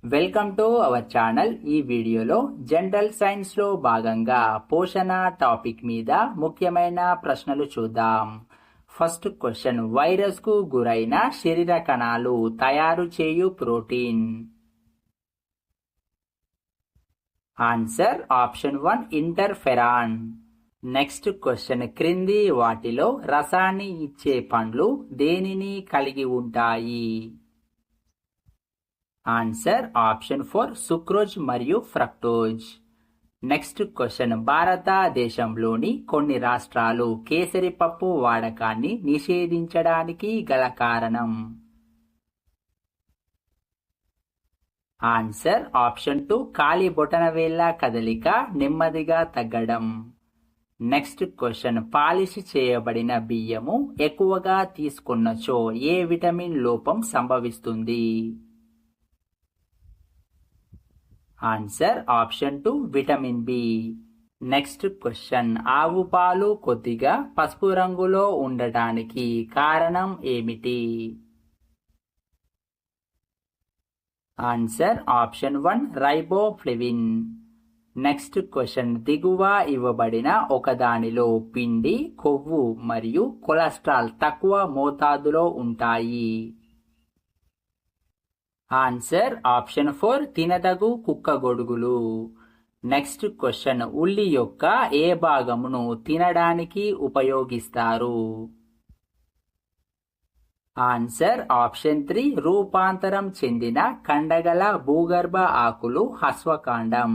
Welcome to our channel. ఈ వీడియోలో general science లో భాగంగా పోషణ టాపిక్ మీద ముఖ్యమైన ప్రశ్నలు చూద్దాం. ఫస్ట్ క్వశ్చన్, వైరస్ కు గురైన శరీర కణాలు తయారు చేయు protein. Answer option 1 interferon. Next question, క్రింది వాటిలో రసాన్ని ఇచ్చే పండ్లు దేనిని కలిగి ఉంటాయి. ఆన్సర్ ఆప్షన్ 4 సుక్రోజ్ మరియు ఫ్రక్టోజ్. నెక్స్ట్ క్వశ్చన్, భారతదేశంలోని కొన్ని రాష్ట్రాలు కేసరి పప్పు వాడకాన్ని నిషేధించడానికి గల కారణం. ఆన్సర్ ఆప్షన్ 2 కాలి బొటనవేళ్ల కదలిక నెమ్మదిగా తగ్గడం. నెక్స్ట్ క్వశ్చన్, పాలిష్ చేయబడిన బియ్యము ఎక్కువగా తీసుకున్నచో ఏ విటమిన్ లోపం సంభవిస్తుంది. Answer option 2 vitamin B. Next question, ఆవు పాలు కొద్దిగా పసుపు రంగులో ఉండటానికి కారణం ఏమిటి. Answer option 1 riboflavin. Next question, దిగువ ఇవ్వబడిన ఒకదానిలో పిండి, కొవ్వు మరియు కొలెస్ట్రాల్ తక్కువ మోతాదులో ఉంటాయి. ఆన్సర్ ఆప్షన్ 4 తినదగు కుక్క గొడుగులు. నెక్స్ట్ క్వశ్చన్, ఉల్లి యొక్క ఏ భాగమును తినడానికి ఉపయోగిస్తారు. ఆన్సర్ ఆప్షన్ 3 రూపాంతరం చెందిన కండగల భూగర్భ ఆకులు హస్వకాండం.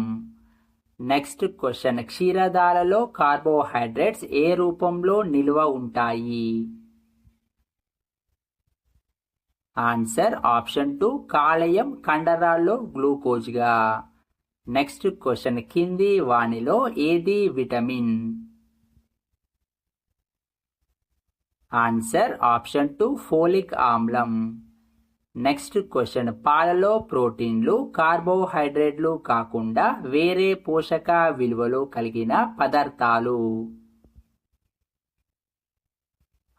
నెక్స్ట్ క్వశ్చన్, క్షీరదాలలో కార్బోహైడ్రేట్స్ ఏ రూపంలో నిల్వ ఉంటాయి. ఆన్సర్ ఆప్షన్ 2 కాలేయం కండరాల్లో గ్లూకోజ్గా. నెక్స్ట్ క్వశ్చన్, కింది వానిలో ఏది విటమిన్. ఆన్సర్ ఆప్షన్ 2 ఫోలిక్ ఆమ్లం. నెక్స్ట్ క్వశ్చన్, పాలలో ప్రోటీన్లు, కార్బోహైడ్రేట్లు కాకుండా వేరే పోషక విలువలు కలిగిన పదార్థాలు.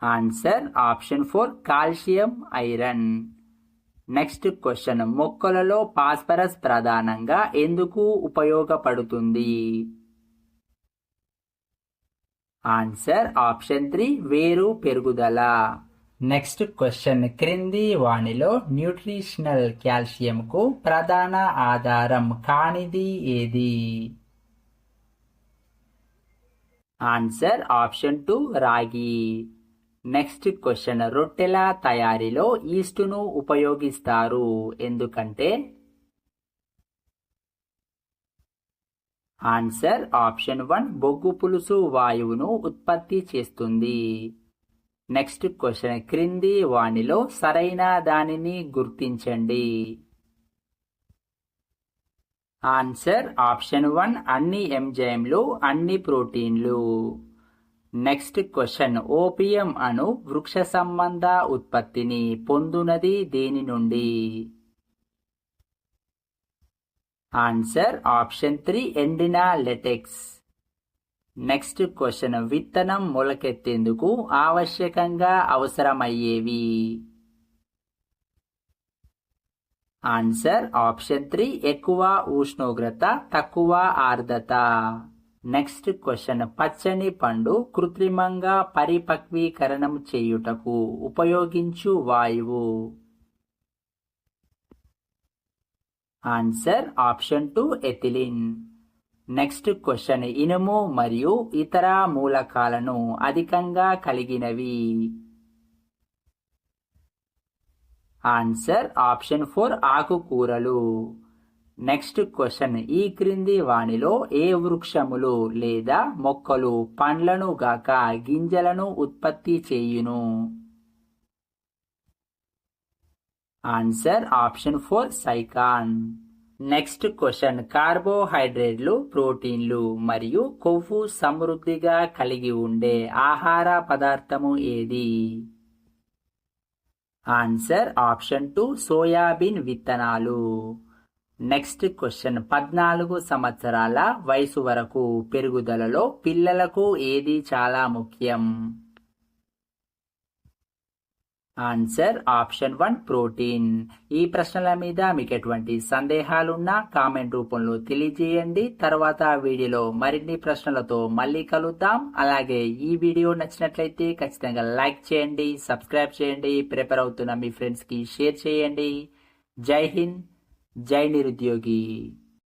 Answer option 4 calcium, iron. Next question, మొక్కలలో ఫాస్ఫరస్ ప్రధానంగా ఎందుకు ఉపయోగపడుతుంది. ఆన్సర్ ఆప్షన్ 3 వేరు పెరుగుదల. నెక్స్ట్ క్వశ్చన్, క్రింది వానిలో న్యూట్రిషనల్ కాల్షియంకు ప్రధాన ఆధారం కానిది ఏది. ఆన్సర్ ఆప్షన్ 2 రాగి. నెక్స్ట్ క్వశ్చన్, రొట్టెల తయారీలో ఈస్టును ఉపయోగిస్తారు ఎందుకంటే. ఆన్సర్ ఆప్షన్ 1 బొగ్గు పులుసు వాయువును ఉత్పత్తి చేస్తుంది. నెక్స్ట్ క్వశ్చన్, క్రింది వానిలో సరైన దానిని గుర్తించండి. ఆన్సర్ ఆప్షన్ 1 అన్ని ఎంజైమ్లు, అన్ని ప్రోటీన్లు. నెక్స్ట్ క్వశ్చన్, ఓపియం అను వృక్ష సంబంధ ఉత్పత్తిని పొందునది దేని నుండి. ఆన్సర్ ఆప్షన్ 3 ఎండిన లెటెక్స్. నెక్స్ట్ క్వశ్చన్, విత్తనం మొలకెత్తేందుకు ఆవశ్యకంగా అవసరమయ్యేవి. ఆన్సర్ ఆప్షన్ 3 ఎక్కువ ఉష్ణోగ్రత, తక్కువ ఆర్ద్రత. నెక్స్ట్ క్వశ్చన్, పచ్చని పండు కృత్రిమంగా పరిపక్వీకరణం చేయుటకు ఉపయోగించు వాయువు. Answer option 2 ethylene. Next question, ఇనుము మరియు ఇతర మూలకాలను అధికంగా కలిగినవి. ఆన్సర్ ఆప్షన్ 4 ఆకుకూరలు. నెక్స్ట్ క్వశ్చన్, ఈ క్రింది వానిలో ఏ వృక్షములు లేదా మొక్కలు పండ్లను గాక గింజలను ఉత్పత్తి చేయును. Answer option 4 Sycon. Next question, కార్బోహైడ్రేట్లు, ప్రోటీన్లు మరియు కొవ్వు సమృద్ధిగా కలిగి ఉండే ఆహార పదార్థము ఏది. ఆన్సర్ ఆప్షన్ 2 సోయాబీన్ విత్తనాలు. నెక్స్ట్ క్వశ్చన్, 14 సంవత్సరాల వయసు వరకు పెరుగుదలలో పిల్లలకు ఏది చాలా ముఖ్యం. Answer option 1 protein. ఈ ప్రశ్నల మీద మీకు ఎటువంటి సందేహాలున్నా కామెంట్ రూపంలో తెలియజేయండి. తర్వాత వీడియోలో మరిన్ని ప్రశ్నలతో మళ్ళీ కలుద్దాం. అలాగే ఈ వీడియో నచ్చినట్లయితే ఖచ్చితంగా లైక్ చేయండి, సబ్స్క్రైబ్ చేయండి, ప్రిపేర్ అవుతున్న మీ ఫ్రెండ్స్కి షేర్ చేయండి. జై హింద్, జై నిరుద్యోగి.